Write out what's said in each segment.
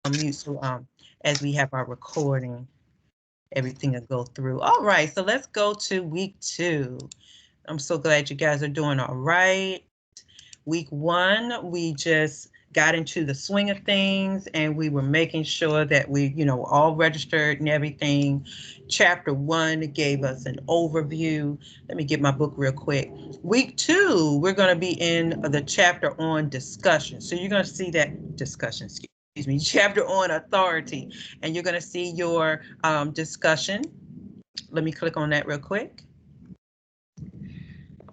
mute so as we have our recording, everything will go through. All right, so let's go to week 2. I'm so glad you guys are doing all right. Week 1, we just got into the swing of things and we were making sure that we, all registered and everything. Chapter 1 gave us an overview. Let me get my book real quick. Week 2, we're going to be in the chapter on discussion. So you're going to see that discussion, excuse me, chapter on authority, and you're going to see your discussion. Let me click on that real quick.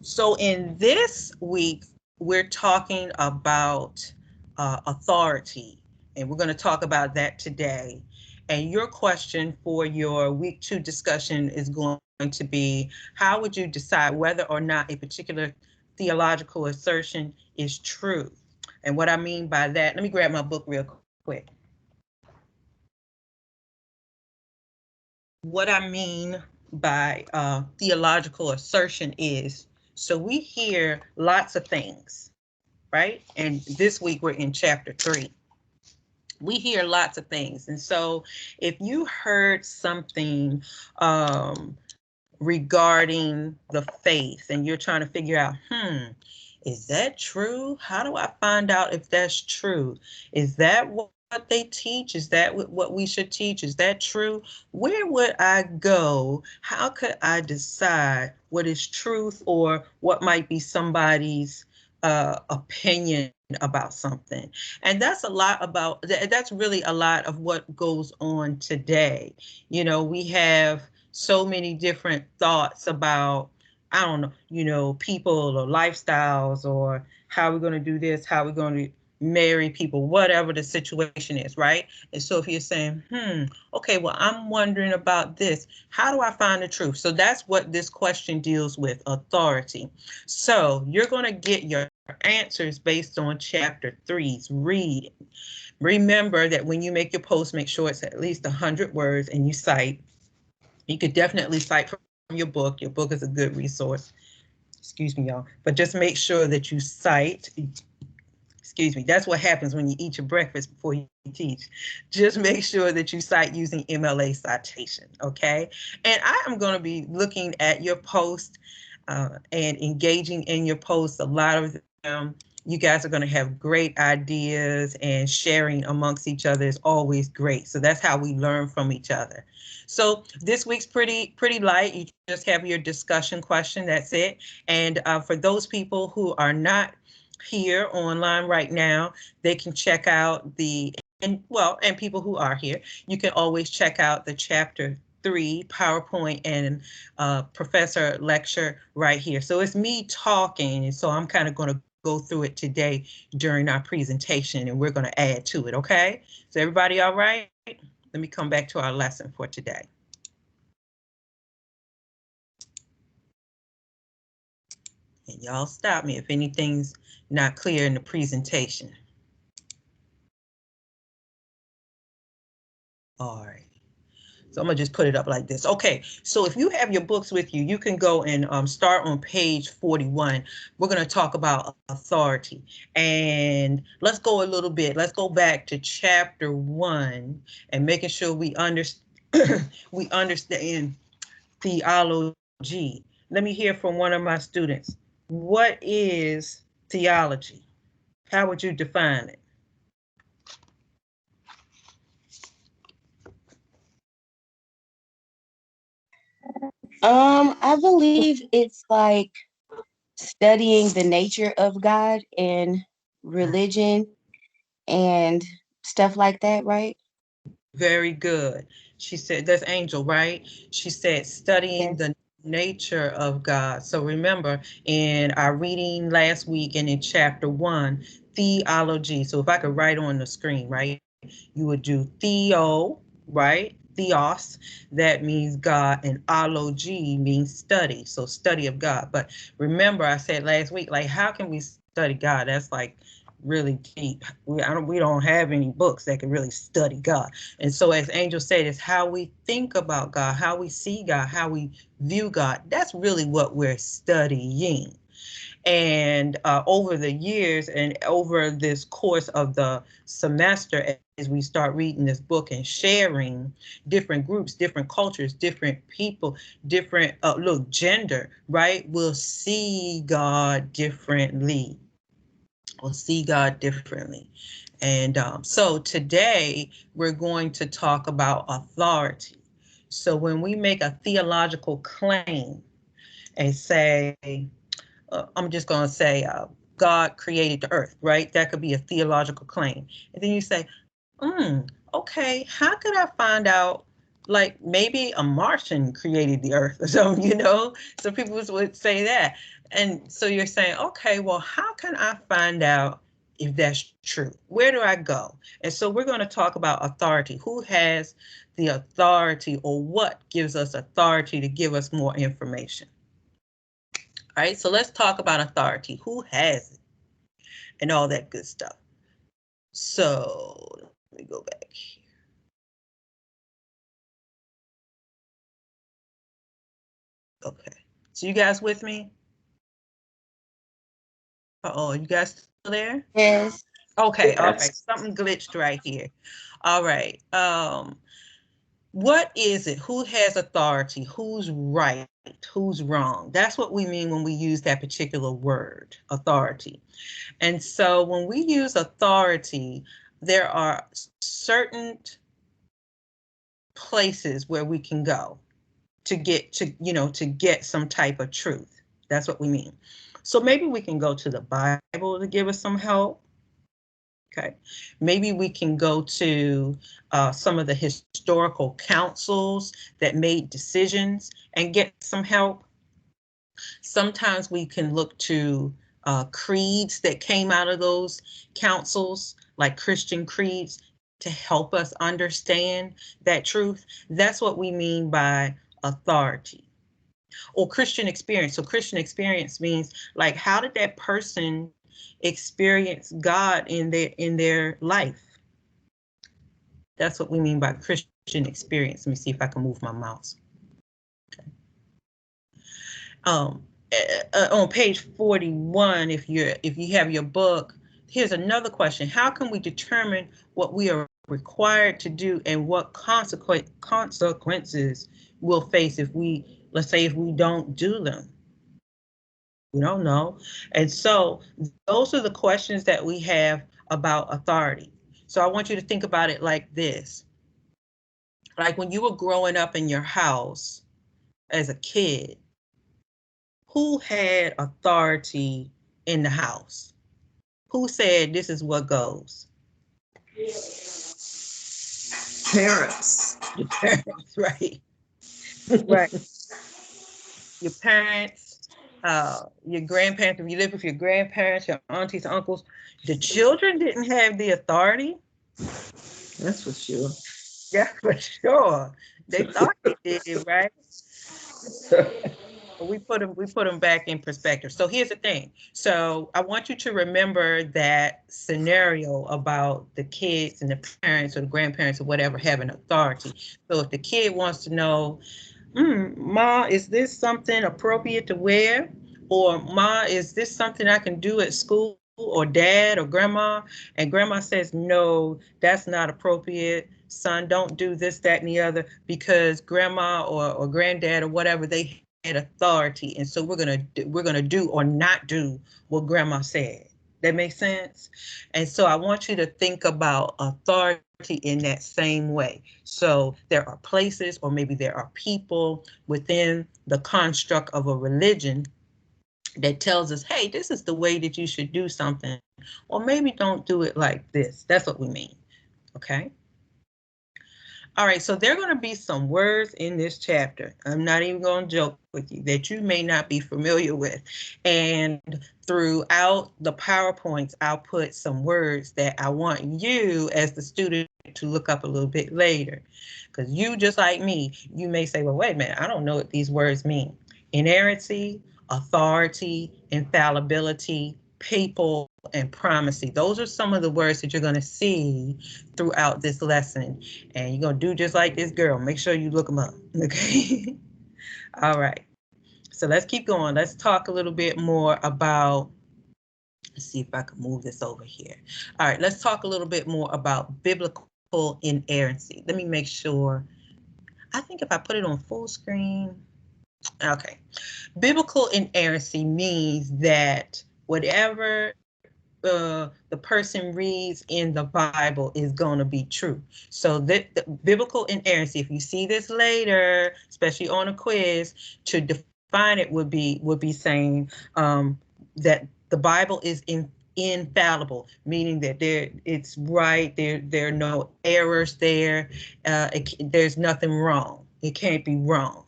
So in this week, we're talking about authority, and we're going to talk about that today. And your question for your week 2 discussion is going to be, how would you decide whether or not a particular theological assertion is true? And what I mean by that, let me grab my book real quick. What I mean by theological assertion is, so we hear lots of things, right? And this week we're in chapter 3. We hear lots of things. And so if you heard something regarding the faith and you're trying to figure out, is that true? How do I find out if that's true? Is that what they teach? Is that what we should teach? Is that true? Where would I go? How could I decide what is truth or what might be somebody's opinion about something? And that's really a lot of what goes on today. We have so many different thoughts about, I don't know, people or lifestyles or how we're going to do this, how we're going to marry people, whatever the situation is, right? And so if you're saying, okay, well, I'm wondering about this, how do I find the truth? So that's what this question deals with, authority. So you're going to get your answers based on chapter 3's reading. Remember that when you make your post, make sure it's at least 100 words and you cite. You could definitely cite from your book. Your book is a good resource. Excuse me, y'all. But just make sure that you cite. Excuse me. That's what happens when you eat your breakfast before you teach. Just make sure that you cite using MLA citation, okay? And I am going to be looking at your post and engaging in your posts. A lot of them, you guys are going to have great ideas, and sharing amongst each other is always great. So that's how we learn from each other. So this week's pretty light. You just have your discussion question. That's it. And for those people who are not here online right now, they can check out and people who are here, you can always check out the chapter 3 PowerPoint and professor lecture right here. So it's me talking, and so I'm kind of going to go through it today during our presentation, and we're going to add to it, okay? So everybody all right? Let me come back to our lesson for today. And y'all stop me if anything's not clear in the presentation. All right. So I'm gonna just put it up like this. Okay, so if you have your books with you, you can go and start on page 41. We're gonna talk about authority. And let's go a little bit. Let's go back to chapter 1 and making sure we understand theology. Let me hear from one of my students. What is theology? How would you define it? I believe it's like studying the nature of God and religion and stuff like that, right? Very good. She said, that's Angel, right? She said, studying Yes. the nature of God. So remember, in our reading last week and in chapter 1, theology. So if I could write on the screen, right? You would do theo, right? Theos, that means God, and ology means study. So study of God. But remember, I said last week, like, how can we study God? That's like really deep. We don't have any books that can really study God. And so as Angel said, it's how we think about God, how we see God, how we view God. That's really what we're studying. And over the years and over this course of the semester, as we start reading this book and sharing different groups, different cultures, different people, different, look, gender, right? We'll see God differently. We'll see God differently. And so today we're going to talk about authority. So when we make a theological claim and say, I'm just going to say, God created the earth, right? That could be a theological claim. And then you say, okay, how could I find out? Like maybe a Martian created the earth or something, you know? So people would say that. And so you're saying, okay, well, how can I find out if that's true? Where do I go? And so we're going to talk about authority. Who has the authority, or what gives us authority to give us more information? All right, so let's talk about authority. Who has it? And all that good stuff. So let me go back here. Okay. So you guys with me? Uh-oh, you guys still there? Yes. Okay, all right. Yes. Something glitched right here. All right. What is it? Who has authority? Who's right? Who's wrong? That's what we mean when we use that particular word, authority. And so when we use authority, there are certain places where we can go to get to get some type of truth. That's what we mean. So maybe we can go to the Bible to give us some help. Okay, maybe we can go to some of the historical councils that made decisions and get some help. Sometimes we can look to creeds that came out of those councils, like Christian creeds, to help us understand that truth. That's what we mean by authority. Or Christian experience. So Christian experience means, like, how did that person experience God in their life? That's what we mean by Christian experience. Let me see if I can move my mouse. Okay. On page 41, if you have your book, here's another question. How can we determine what we are required to do and what consequences we'll face if we, let's say, if we don't do them? We don't know. And so those are the questions that we have about authority. So I want you to think about it like this. Like when you were growing up in your house as a kid, who had authority in the house? Who said this is what goes? Parents. Your parents, right? Right. Your parents, your grandparents. If you live with your grandparents, your aunties, uncles, the children didn't have the authority. That's for sure. Yeah, for sure. They thought they did, right? We put them back in perspective. So here's the thing. So I want you to remember that scenario about the kids and the parents or the grandparents or whatever having authority. So if the kid wants to know, Ma, is this something appropriate to wear? Or Ma, is this something I can do at school? Or dad or grandma? And grandma says, no, that's not appropriate. Son, don't do this, that, and the other, because grandma or granddad or whatever, they had authority. And so we're gonna do or not do what grandma said. That makes sense? And so I want you to think about authority in that same way. So there are places, or maybe there are people within the construct of a religion that tells us, hey, this is the way that you should do something, or maybe don't do it like this. That's what we mean. Okay. All right, so there are going to be some words in this chapter. I'm not even going to joke with you that you may not be familiar with. And throughout the PowerPoints, I'll put some words that I want you as the student to look up a little bit later. Because you, just like me, you may say, well, wait a minute, I don't know what these words mean. Inerrancy, authority, infallibility, papal, and primacy. Those are some of the words that you're going to see throughout this lesson. And you're going to do just like this girl. Make sure you look them up. Okay. All right. So let's keep going. Let's talk a little bit more about, let's see if I can move this over here. All right, let's talk a little bit more about biblical inerrancy. Let me make sure. I think if I put it on full screen, okay. Biblical inerrancy means that whatever the person reads in the Bible is going to be true. So that the biblical inerrancy, if you see this later, especially on a quiz, to define it would be saying that the Bible is infallible, meaning that it's right. There are no errors there. There's nothing wrong. It can't be wrong.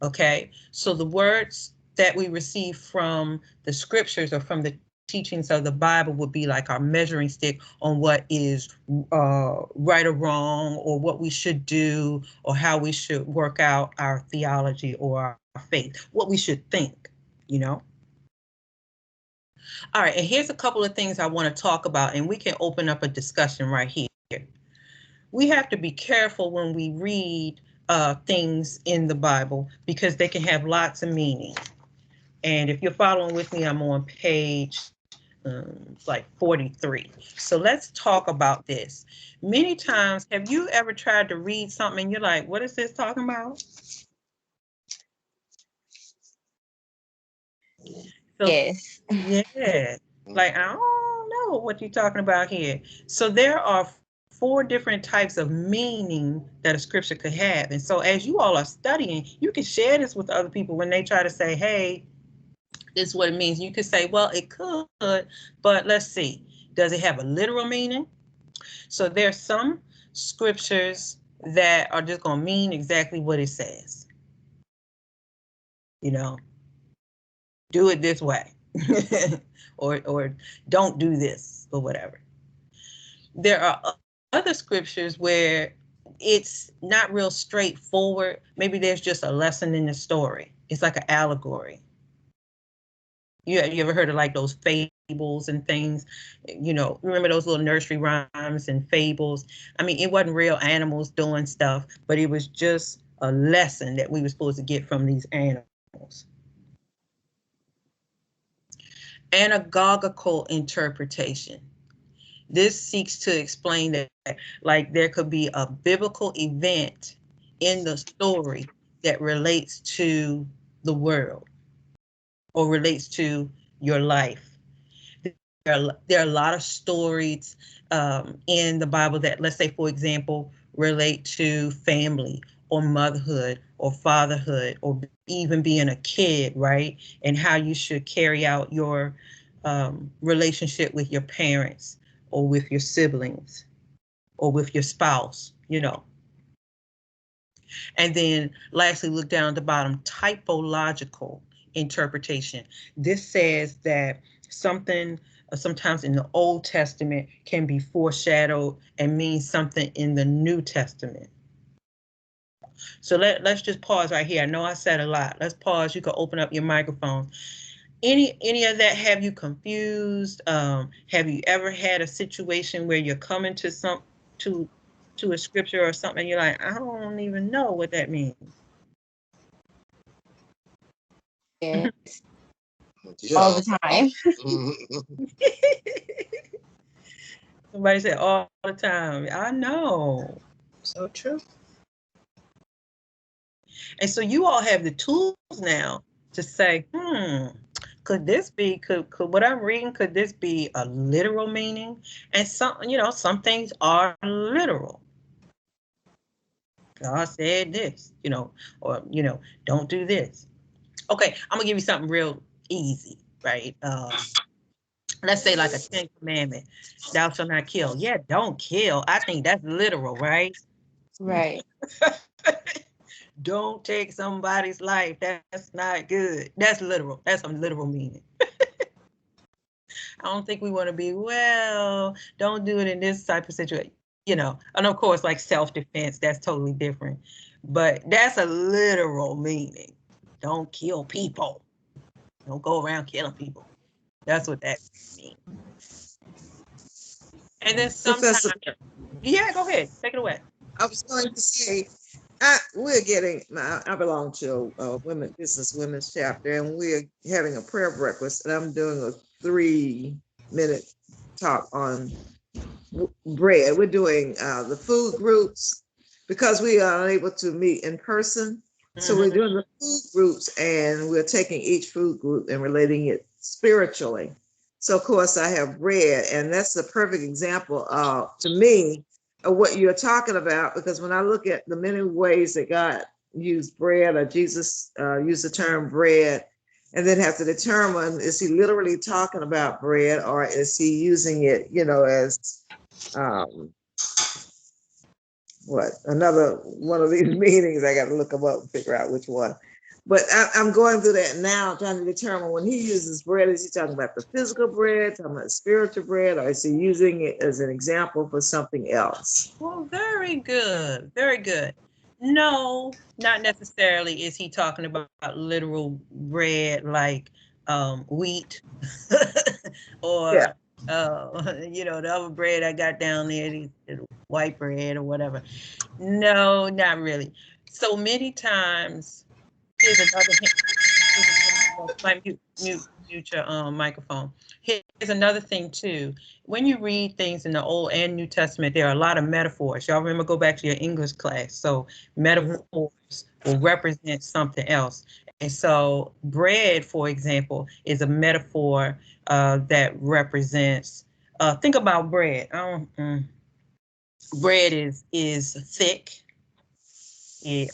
Okay, so the words that we receive from the scriptures or from the teachings of the Bible would be like our measuring stick on what is right or wrong, or what we should do, or how we should work out our theology or our faith, what we should think, you know. All right, and here's a couple of things I want to talk about, and we can open up a discussion right here. We have to be careful when we read things in the Bible because they can have lots of meaning. And if you're following with me, I'm on page like 43. So let's talk about this. Many times, have you ever tried to read something and you're like, what is this talking about? So, Yes. yeah, like, I don't know what you're talking about here. So there are four different types of meaning that a scripture could have. And so as you all are studying, you can share this with other people when they try to say, hey, this is what it means. You could say, well, it could, but let's see. Does it have a literal meaning? So there's some scriptures that are just going to mean exactly what it says. You know, do it this way, or don't do this, or whatever. There are other scriptures where it's not real straightforward. Maybe there's just a lesson in the story. It's like an allegory. You ever heard of like those fables and things? You know, remember those little nursery rhymes and fables? I mean, it wasn't real animals doing stuff, but it was just a lesson that we were supposed to get from these animals. Anagogical interpretation. This seeks to explain that, like, there could be a biblical event in the story that relates to the world or relates to your life. There are a lot of stories in the Bible that, let's say, for example, relate to family or motherhood or fatherhood or even being a kid, right? And how you should carry out your relationship with your parents or with your siblings or with your spouse, you know. And then lastly, look down at the bottom, typological interpretation. This says that something sometimes in the Old Testament can be foreshadowed and mean something in the New Testament. So let's just pause right here. I know I said a lot. Let's pause. You can open up your microphone. Any of that have you confused? Have you ever had a situation where you're coming to to a scripture or something and you're like, I don't even know what that means? Yes. All Yeah. the time. Somebody said all the time. I know. So true. And so you all have the tools now to say, could this be, could what I'm reading, could this be a literal meaning? And some things are literal. God said this, or, don't do this. Okay, I'm gonna give you something real easy, right? Let's say like a 10 commandment, thou shalt not kill. Yeah, don't kill. I think that's literal, right? Right. Don't take somebody's life. That's not good. That's literal. That's some literal meaning. I don't think we want to be, well, don't do it in this type of situation, And of course, like self-defense, that's totally different. But that's a literal meaning. Don't kill people. Don't go around killing people. That's what that means. And then sometimes, Professor, yeah, go ahead. Take it away. I was going to say, I belong to a women's chapter, and we're having a prayer breakfast, and I'm doing a 3-minute talk on bread. We're doing the food groups because we are unable to meet in person. So we're doing the food groups, and we're taking each food group and relating it spiritually. So of course I have bread, and that's the perfect example to me of what you're talking about, because when I look at the many ways that God used bread, or Jesus used the term bread, and then have to determine, is he literally talking about bread, or is he using it, as um, another one of these meetings? I got to look them up and figure out which one. But I'm going through that now, trying to determine, when he uses bread, is he talking about the physical bread, talking about spiritual bread, or is he using it as an example for something else? Well, very good. Very good. No, not necessarily is he talking about literal bread like wheat Yeah. or the other bread I got down there, the white bread or whatever. No, not really. So many times, here's another hint. Might mute your microphone. Here's another thing too. When you read things in the Old and New Testament, there are a lot of metaphors. Y'all remember, go back to your English class. So metaphors will represent something else. And so bread, for example, is a metaphor that represents. Think about bread. Bread is thick. If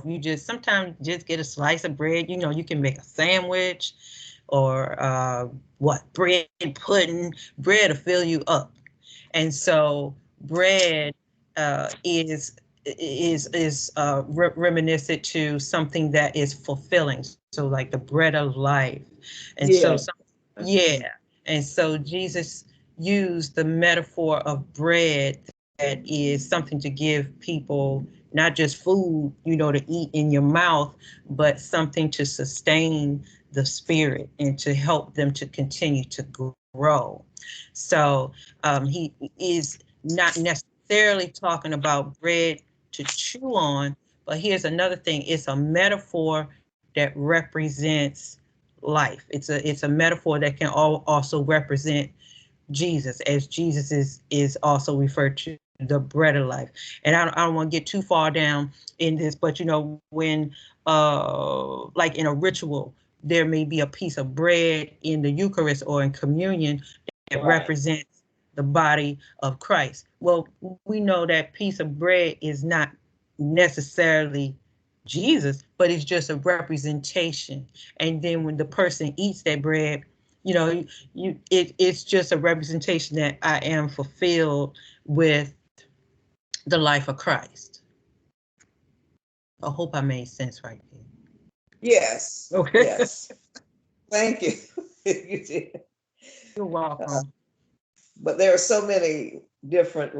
you just sometimes just get a slice of bread, you can make a sandwich or bread pudding. Bread will fill you up. And so bread is reminiscent to something that is fulfilling. So like the bread of life. And so Yeah. yeah. And so Jesus used the metaphor of bread that is something to give people not just food, to eat in your mouth, but something to sustain the spirit and to help them to continue to grow. So he is not necessarily talking about bread to chew on, but here's another thing. It's a metaphor that represents life. It's a metaphor that can also represent Jesus, as Jesus is also referred to the bread of life. And I don't want to get too far down in this, but when like in a ritual, there may be a piece of bread in the Eucharist or in communion that represents the body of Christ. Well, we know that piece of bread is not necessarily Jesus, but it's just a representation. And then when the person eats that bread, it's just a representation that I am fulfilled with the life of Christ. I hope I made sense right there. Yes. Okay. Yes. Thank you. You did. You're welcome. But there are so many different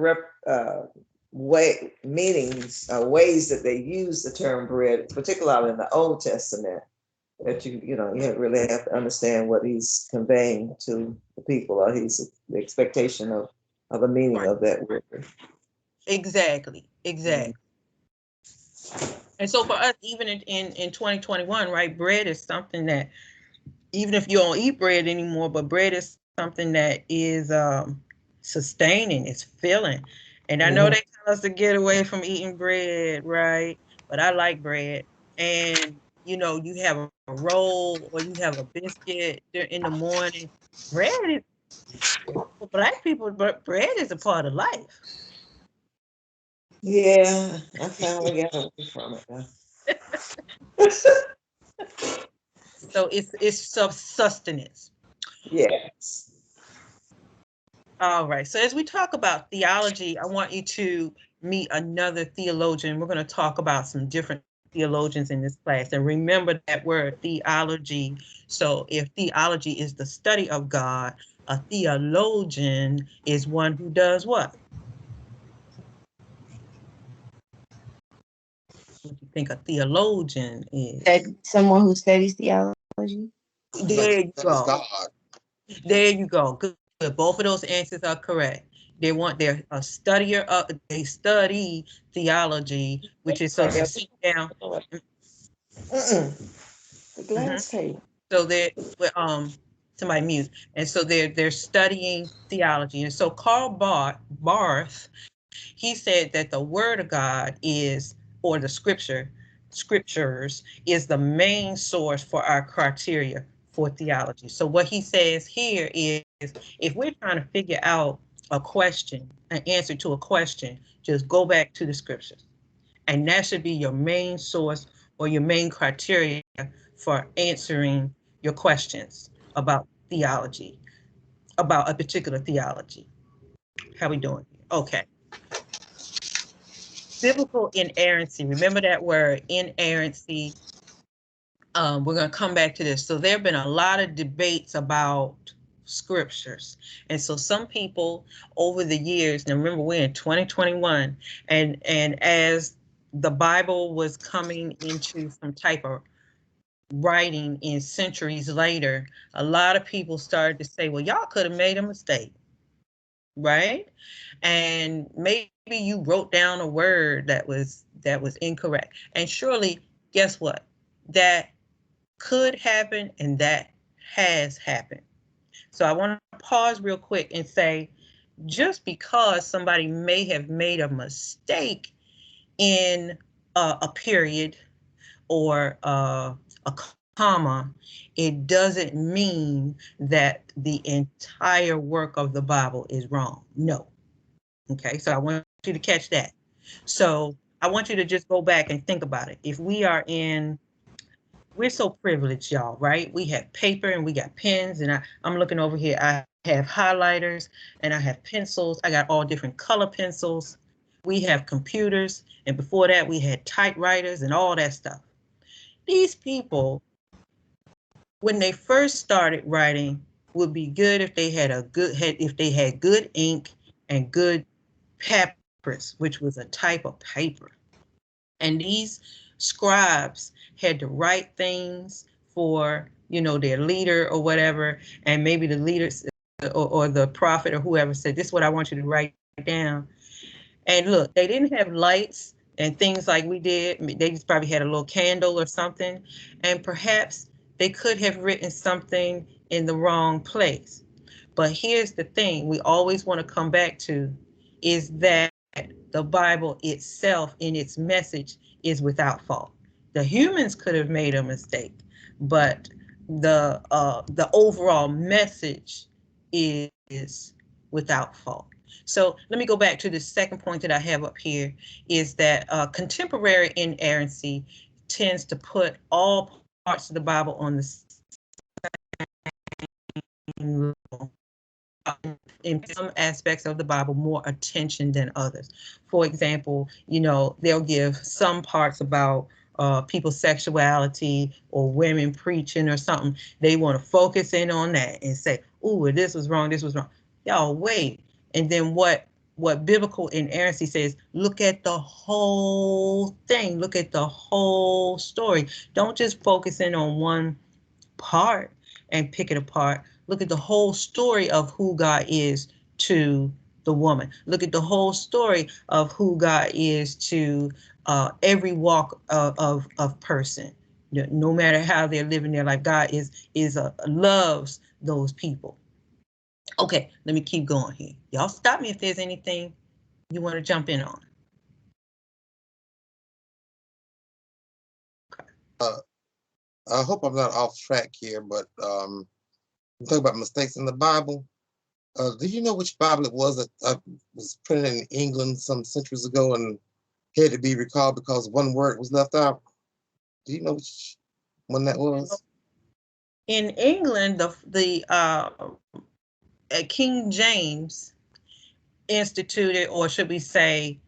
meanings, ways that they use the term bread, particularly in the Old Testament, that you really have to understand what he's conveying to the people, or the expectation of the meaning of that word. Exactly. And so for us, even in 2021, right, bread is something that, even if you don't eat bread anymore, but bread is something that is sustaining, it's filling. And I know they tell us to get away from eating bread, right? But I like bread. And you have a roll or you have a biscuit in the morning. Bread is, for Black people, but bread is a part of life. Yeah, I finally got away from it now. So it's sustenance. Yes. All right. So as we talk about theology, I want you to meet another theologian. We're going to talk about some different theologians in this class. And remember that word, theology. So if theology is the study of God, a theologian is one who does what? What do you think a theologian is? Someone who studies theology. There you go. There you go. Good. Both of those answers are correct. they're a studier of, they study theology, which is so they're sitting down. The Mhm. glass table. So they're somebody mute, and so they're studying theology, and so Karl Barth, he said that the Word of God is, or the scriptures is the main source for our criteria for theology. So what he says here is, if we're trying to figure out a question, an answer to a question, just go back to the scriptures. And that should be your main source or your main criteria for answering your questions about theology, about a particular theology. How we doing? Okay. Biblical inerrancy. Remember that word, inerrancy. We're going to come back to this. So there have been a lot of debates about scriptures. And so some people over the years, now remember we're in 2021, and as the Bible was coming into some type of writing in centuries later, a lot of people started to say, well, y'all could have made a mistake, right? And maybe you wrote down a word that was incorrect. And surely, guess what? That could happen and that has happened. So I want to pause real quick and say, just because somebody may have made a mistake in a period or a comma, it doesn't mean that the entire work of the Bible is wrong. No. Okay, so I want you to catch that. So I want you to just go back and think about it. If we're so privileged, y'all, right? We have paper and we got pens, and I'm looking over here. I have highlighters and I have pencils. I got all different color pencils. We have computers, and before that, we had typewriters and all that stuff. These people, when they first started writing, would be good if they had if they had good ink and good papyrus, which was a type of paper. And these scribes had to write things for, their leader or whatever, and maybe the leaders or the prophet or whoever said, this is what I want you to write down. And look, they didn't have lights and things like we did. They just probably had a little candle or something, and perhaps they could have written something in the wrong place. But here's the thing we always want to come back to, is that the Bible itself in its message is without fault. The humans could have made a mistake, but the overall message is without fault. So let me go back to the second point that I have up here, is that contemporary inerrancy tends to put all parts of the Bible on the same level. In some aspects of the Bible more attention than others. For example, they'll give some parts about people's sexuality or women preaching or something. They want to focus in on that and say, "Ooh, this was wrong. This was wrong." Y'all wait, and then what biblical inerrancy says? Look at the whole thing. Look at the whole story. Don't just focus in on one part and pick it apart. Look at the whole story of who God is to the woman. Look at the whole story of who God is to every walk of person. No matter how they're living their life, God is loves those people. Okay, let me keep going here. Y'all stop me if there's anything you want to jump in on. Okay. I hope I'm not off track here, but I'm talking about mistakes in the Bible. Do you know which Bible it was that was printed in England some centuries ago and had to be recalled because one word was left out? Do you know which one that was? In England, the King James instituted, or should we say,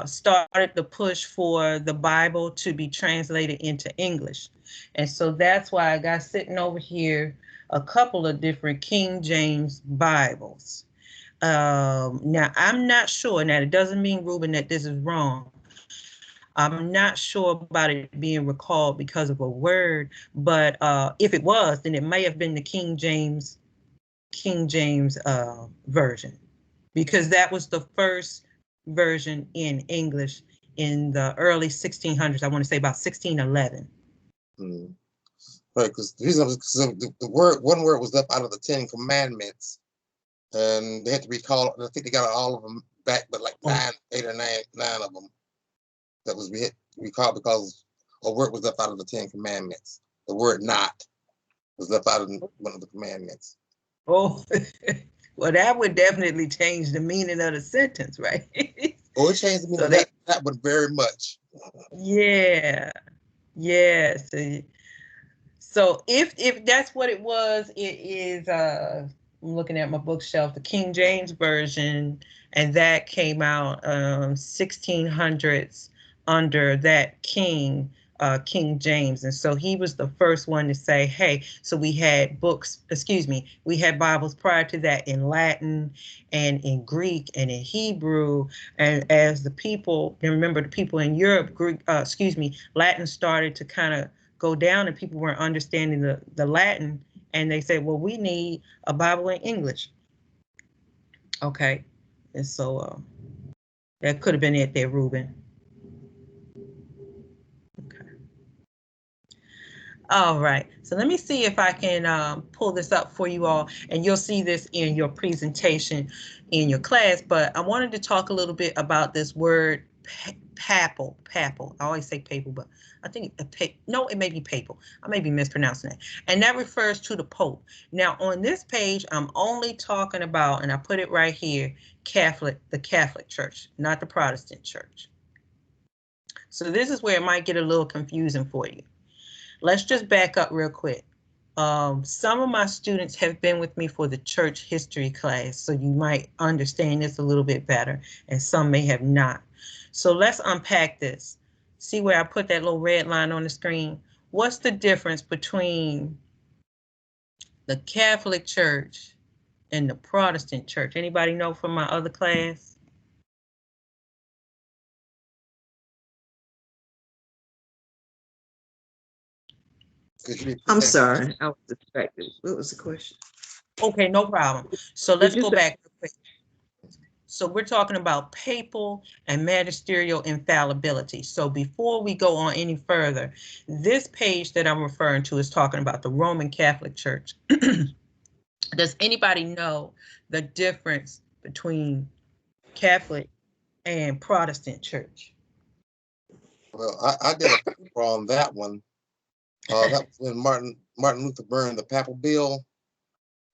started the push for the Bible to be translated into English. And so that's why I got sitting over here a couple of different King James Bibles. Now, I'm not sure. Now, it doesn't mean, Ruben, that this is wrong. I'm not sure about it being recalled because of a word, but if it was, then it may have been the King James version. because that was the first version in English in the early 1600s. I want to say about 1611. Hmm. Right, because the reason was because the word, one word was left out of the Ten Commandments, and they had to recall. I think they got all of them back, but like Oh, 9 of them that was recalled because a word was left out of the Ten Commandments. The word "not" was left out of one of the commandments. oh. Well, that would definitely change the meaning of the sentence, right? Oh, it changed the meaning So of they, that one very much. yeah, yeah. So if that's what it was, it is I'm looking at my bookshelf, the King James version, and that came out 1600s under that king, King James. And so he was the first one to say, hey, so we had books, excuse me, we had Bibles prior to that in Latin and in Greek and in Hebrew. And as the people, and remember the people in Europe, Greek, Latin started to kind of go down and people weren't understanding the Latin, and they said, well, we need a Bible in English. Okay. And so that could have been it there, Ruben. Okay. All right. So let me see if I can pull this up for you all, and you'll see this in your presentation in your class. But I wanted to talk a little bit about this word papal. Papal. I always say papal, but I think no, it may be papal. I may be mispronouncing it. And that refers to the Pope. Now on this page, I'm only talking about, and I put it right here, the Catholic Church, not the Protestant Church. So this is where it might get a little confusing for you. Let's just back up real quick. Some of my students have been with me for the church history class, so you might understand this a little bit better, and some may have not. So let's unpack this. See where I put that little red line on the screen? What's the difference between the Catholic Church and the Protestant Church? Anybody know from my other class? I'm sorry, I was distracted. What was the question? Okay, no problem. So let's Did you go say? back real quick. So we're talking about papal and magisterial infallibility. So before we go on any further, this page that I'm referring to is talking about the Roman Catholic Church. Does anybody know the difference between Catholic and Protestant church? Well, I did a paper on that one. That was when Martin Luther burned the papal bill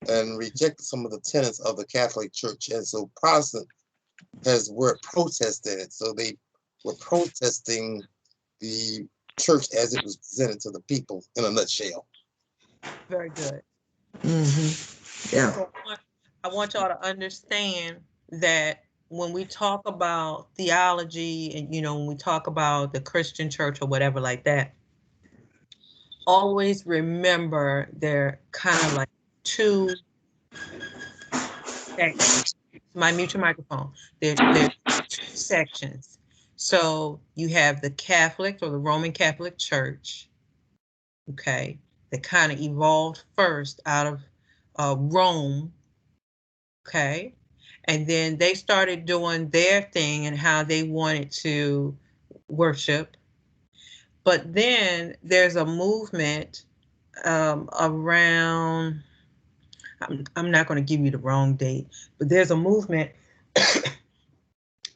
and rejected some of the tenets of the Catholic Church, and so Protestant has the word protest in it. So they were protesting the church as it was presented to the people in a nutshell. Very good. Yeah. So I want y'all to understand that when we talk about theology and, when we talk about the Christian church or whatever like that, always remember they're kind of like two sections. My mute your microphone. They're two sections. So you have the Catholic or the Roman Catholic Church, okay, that kind of evolved first out of Rome, okay, and then they started doing their thing and how they wanted to worship. But then there's a movement around, I'm not going to give you the wrong date, but there's a movement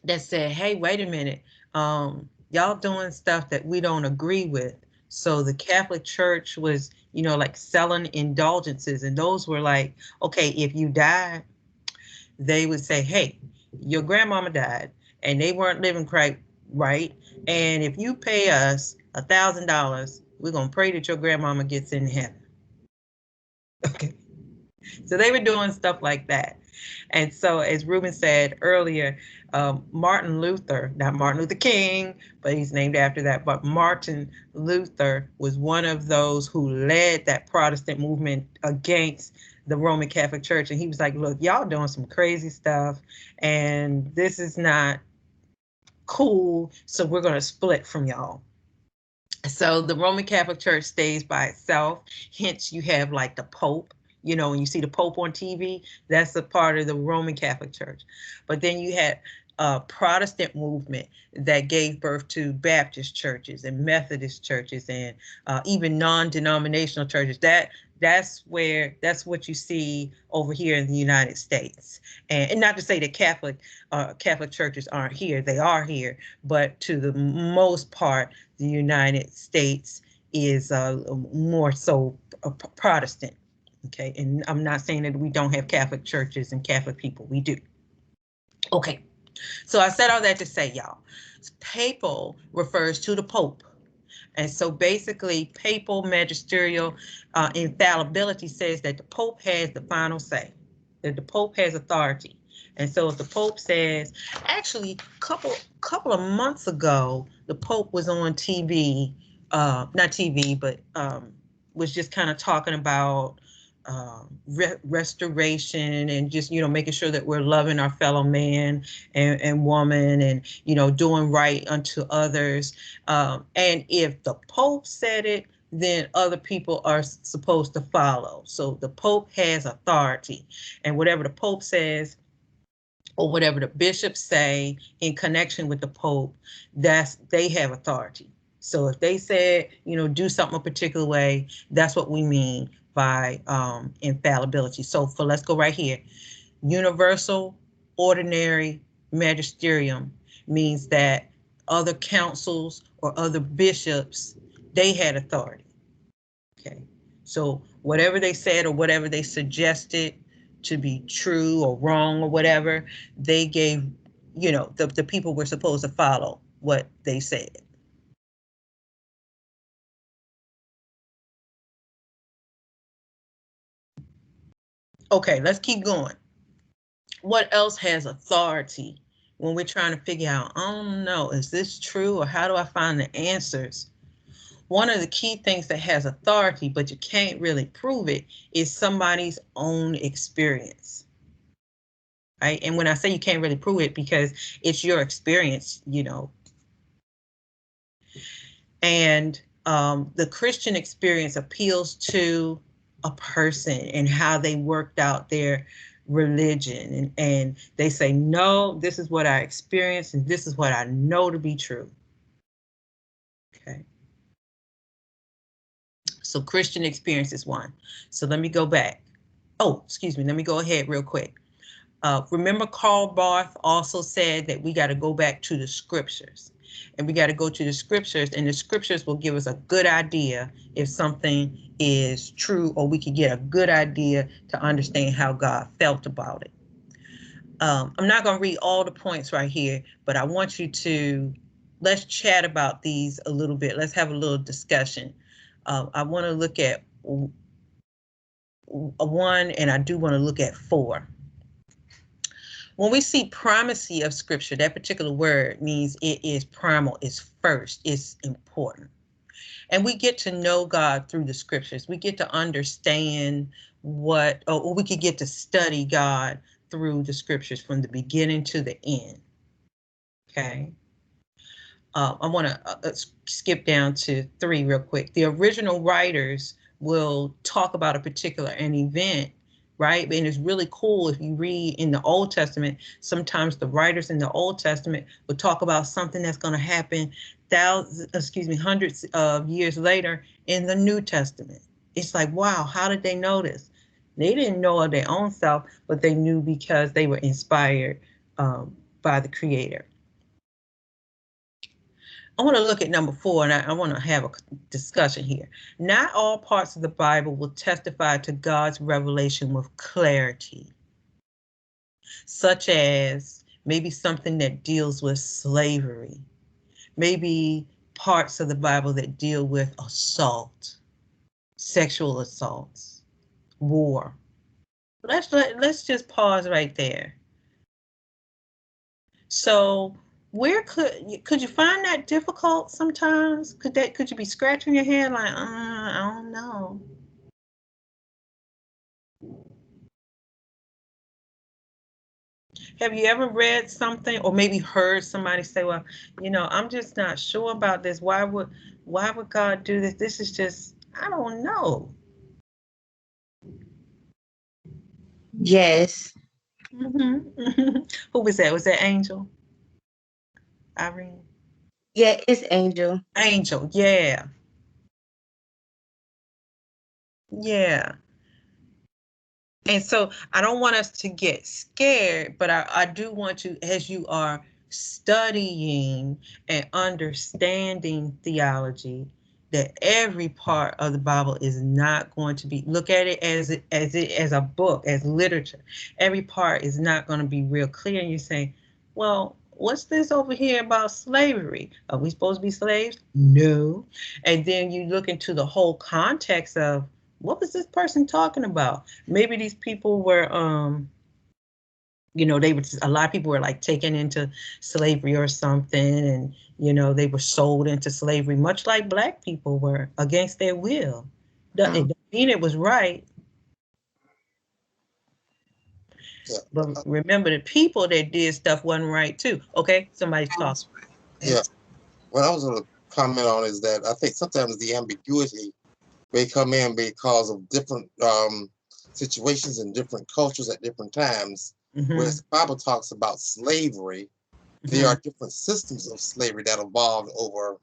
that said, hey, wait a minute, y'all doing stuff that we don't agree with. So the Catholic Church was, like selling indulgences, and those were like, okay, if you die, they would say, hey, your grandmama died and they weren't living quite right. And if you pay us $1,000, we're going to pray that your grandmama gets in heaven. Okay. So they were doing stuff like that. And so, as Ruben said earlier, Martin Luther, not Martin Luther King, but he's named after that, but Martin Luther was one of those who led that Protestant movement against the Roman Catholic Church. And he was like, look, y'all doing some crazy stuff, and this is not cool, so we're going to split from y'all. So the Roman Catholic Church stays by itself. Hence, you have like the Pope. You know, when you see the Pope on TV, that's a part of the Roman Catholic Church. But then you had a Protestant movement that gave birth to Baptist churches and Methodist churches and even non-denominational churches. That's what you see over here in the United States. And not to say that Catholic churches aren't here; they are here. But to the most part, the United States is more so Protestant. Okay, and I'm not saying that we don't have Catholic churches and Catholic people. We do. Okay, so I said all that to say, y'all, papal refers to the Pope. And so basically, papal magisterial infallibility says that the Pope has the final say, that the Pope has authority. And so if the Pope says, actually, couple of months ago, the Pope was on TV, not TV, but was just kind of talking about restoration and just, making sure that we're loving our fellow man and woman and, doing right unto others. And if the Pope said it, then other people are supposed to follow. So the Pope has authority, and whatever the Pope says or whatever the bishops say in connection with the Pope, they have authority. So if they said, do something a particular way, that's what we mean by infallibility. So let's go right here. Universal, ordinary, magisterium means that other councils or other bishops, they had authority. Okay. So whatever they said or whatever they suggested to be true or wrong or whatever, they gave, the people were supposed to follow what they said. Okay, let's keep going. What else has authority when we're trying to figure out, oh no, is this true or how do I find the answers? One of the key things that has authority, but you can't really prove it, is somebody's own experience. Right? And when I say you can't really prove it, because it's your experience, And the Christian experience appeals to a person and how they worked out their religion. And they say, no, this is what I experienced and this is what I know to be true. Okay. So Christian experience is one. So let me go back. Oh, excuse me. Let me go ahead real quick. Remember, Karl Barth also said that we got to go back to the scriptures. And we got to go to the scriptures, and the scriptures will give us a good idea if something is true, or we could get a good idea to understand how God felt about it. I'm not going to read all the points right here, but I want you to, let's chat about these a little bit. Let's have a little discussion. I want to look at one, and I do want to look at 4. When we see primacy of scripture, that particular word means it is primal, it's first, it's important. And we get to know God through the scriptures. We get to understand or we could get to study God through the scriptures from the beginning to the end. Okay. I want to skip down to 3 real quick. The original writers will talk about a particular event, right? And it's really cool if you read in the Old Testament. Sometimes the writers in the Old Testament will talk about something that's going to happen hundreds of years later in the New Testament. It's like, wow, how did they know this? They didn't know of their own self, but they knew because they were inspired by the Creator. I want to look at number 4, and I want to have a discussion here. Not all parts of the Bible will testify to God's revelation with clarity, such as maybe something that deals with slavery, maybe parts of the Bible that deal with assault, sexual assaults, war. Let's just pause right there. So where could you find that difficult sometimes? Could you be scratching your head like, I don't know. Have you ever read something or maybe heard somebody say, well, I'm just not sure about this. Why would God do this? This is just, I don't know. Yes. Who was that? Was that Angel? Irene? Yeah, it's Angel. Angel, yeah. Yeah. And so I don't want us to get scared, but I do want you, as you are studying and understanding theology, that every part of the Bible is not going to be, look at it as a book, as literature. Every part is not going to be real clear. And you say, well, what's this over here about slavery? Are we supposed to be slaves? No. And then you look into the whole context of, what was this person talking about? Maybe these people were they were, a lot of people were like taken into slavery or something, and they were sold into slavery, much like black people were, against their will. It Oh. doesn't mean it was right, Yeah. but remember, the people that did stuff wasn't right too. Okay, somebody's talking. Yeah. What I was going to comment on is that I think sometimes the ambiguity may come in because of different situations in different cultures at different times. Whereas the Bible talks about slavery, there are different systems of slavery that evolved over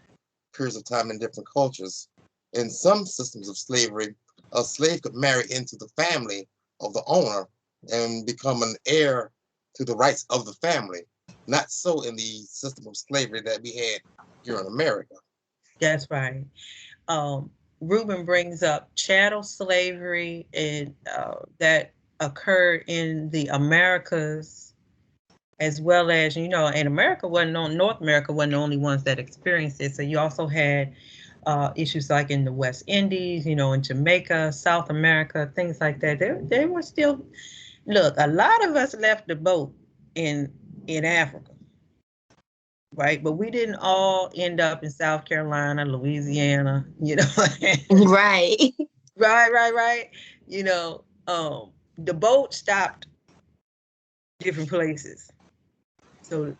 periods of time in different cultures. In some systems of slavery, a slave could marry into the family of the owner and become an heir to the rights of the family. Not so in the system of slavery that we had here in America. That's right. um, Reuben brings up chattel slavery, and that occurred in the Americas, as well as, and America wasn't on, North America wasn't the only ones that experienced it. So you also had issues like in the West Indies, in Jamaica, South America, things like that. They were still, look, a lot of us left the boat in Africa, right? But we didn't all end up in South Carolina, Louisiana, Right. right. The boat stopped different places. So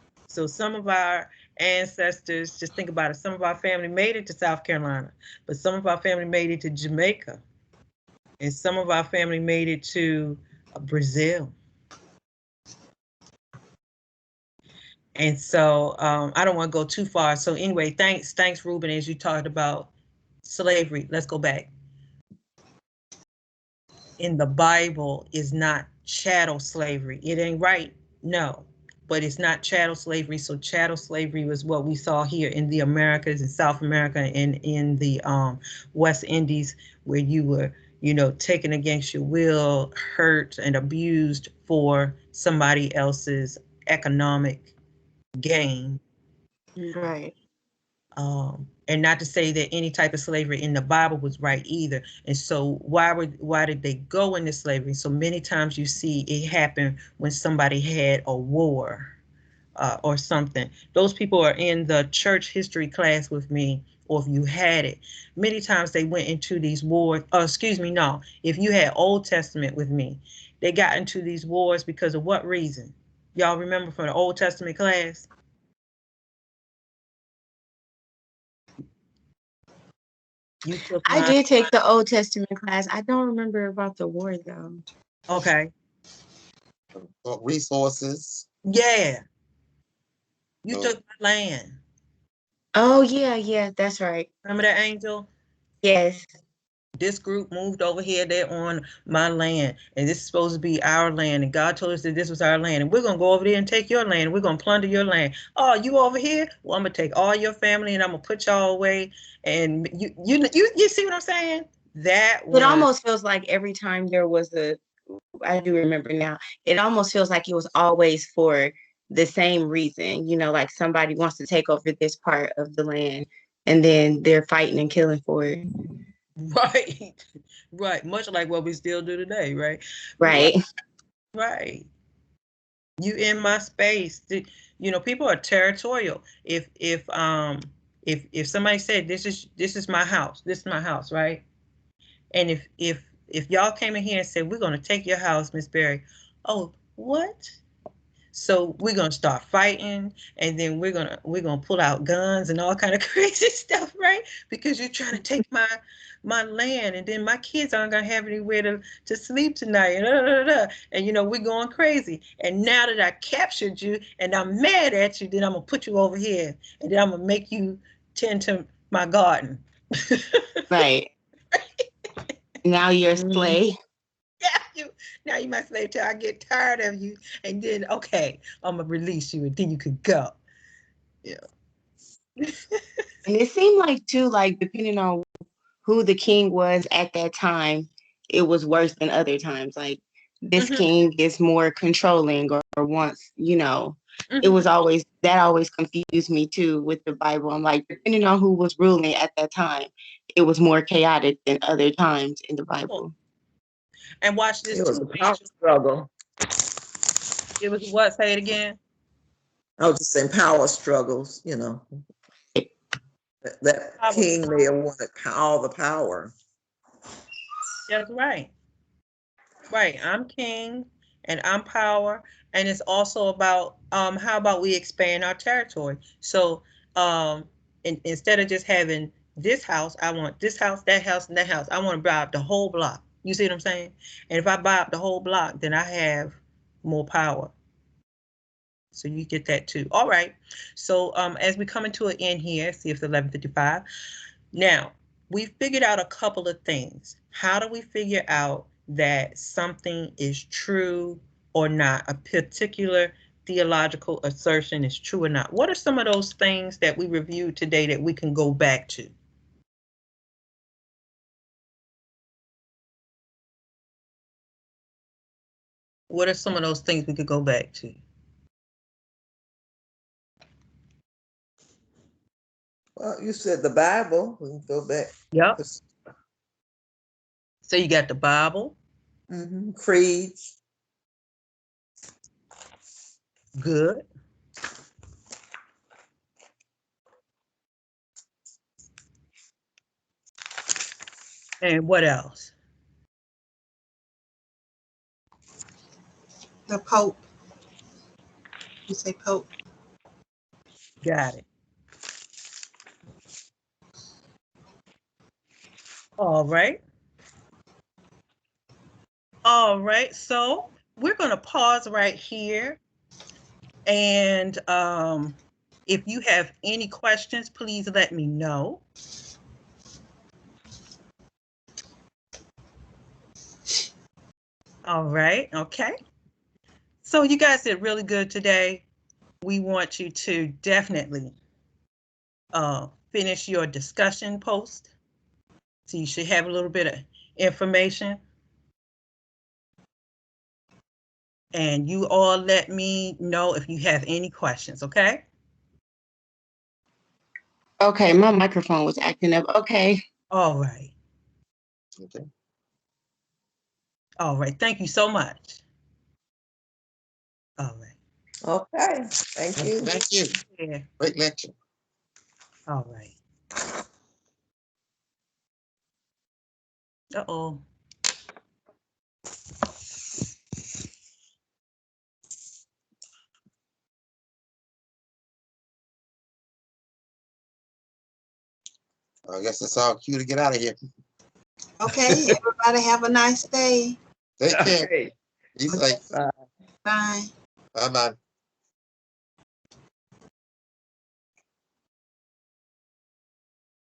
some of our ancestors, just think about it, some of our family made it to South Carolina, but some of our family made it to Jamaica, and some of our family made it to Brazil. And so I don't want to go too far. So anyway, thanks, Reuben, as you talked about slavery. Let's go back. In the Bible is not chattel slavery. It ain't right, no, but it's not chattel slavery. So chattel slavery was what we saw here in the Americas and South America and in the West Indies, where you were, taken against your will, hurt and abused for somebody else's economic gain. Right. And not to say that any type of slavery in the Bible was right either. And so why did they go into slavery? So many times you see it happen when somebody had a war or something. Those people are in the church history class with me, or if you had it. Many times they went into these wars. Excuse me, no. If you had Old Testament with me, they got into these wars because of what reason? Y'all remember from the Old Testament class? You took I mine. did take the Old Testament class. I don't remember about the war though. Okay. Resources. Yeah. You So, took my land. Oh yeah, yeah, that's right. Remember that, Angel? Yes. This group moved over here. They're on my land, and this is supposed to be our land. And God told us that this was our land, and we're gonna go over there and take your land. We're gonna plunder your land. Oh, you over here? Well, I'm gonna take all your family, and I'm gonna put y'all away. And you see what I'm saying? That It was almost feels like every time there was a, I do remember now, it almost feels like it was always for the same reason, like somebody wants to take over this part of the land and then they're fighting and killing for it. right, right. Much like what we still do today, right? Right, Right. right. You in my space. People are territorial. If somebody said this is my house, this is my house, right? And if y'all came in here and said we're gonna take your house, Miss Berry, oh, what? So we're gonna start fighting, and then we're gonna pull out guns and all kind of crazy stuff, right? Because you're trying to take my land, and then my kids aren't gonna have anywhere to sleep tonight. And we're going crazy. And now that I captured you and I'm mad at you, then I'm gonna put you over here, and then I'm gonna make you tend to my garden. Right. Now you're a Mhm. slave. Yeah, now you my slave till I get tired of you, and then okay, I'm gonna release you, and then you could go. Yeah. And it seemed like too, like depending on who the king was at that time, it was worse than other times. Like this Hmm. king is more controlling or wants, it Hmm. was always that always confused me too with the Bible. I'm like, depending on who was ruling at that time, it was more chaotic than other times in the Well, Bible. and watch this It was too, a power Rachel. struggle. It was what? Say it again. I was just saying power struggles, that I was. king may have wanted all the power. That's right. Right. I'm king, and I'm power, and it's also about how about we expand our territory. So instead of just having this house, I want this house, that house, and that house. I want to buy up the whole block. You see what I'm saying? And if I buy up the whole block, then I have more power. So you get that too. All right. So as we come into an end here, see if it's 11:55. Now, we figured out a couple of things. How do we figure out that something is true or not? A particular theological assertion is true or not? What are some of those things that we reviewed today that we can go back to? What are some of those things we could go back to? Well, you said the Bible. We can go back. Yep. So you got the Bible. Creeds. Good. And what else? The Pope. You say Pope. Got it. All right. All right. So we're going to pause right here. And if you have any questions, please let me know. All right. Okay. So you guys did really good today. We want you to definitely finish your discussion post. So you should have a little bit of information. And you all let me know if you have any questions, okay? Okay, my microphone was acting up. Okay. All right. Okay. All right. Thank you so much. All right. Okay. Thank you. Thank you. Yeah. Great lecture. All right. Uh-oh. I guess it's all cue to get out of here. Okay, everybody have a nice day. Take care. Okay. Be safe. Bye. Bye. Bye bye.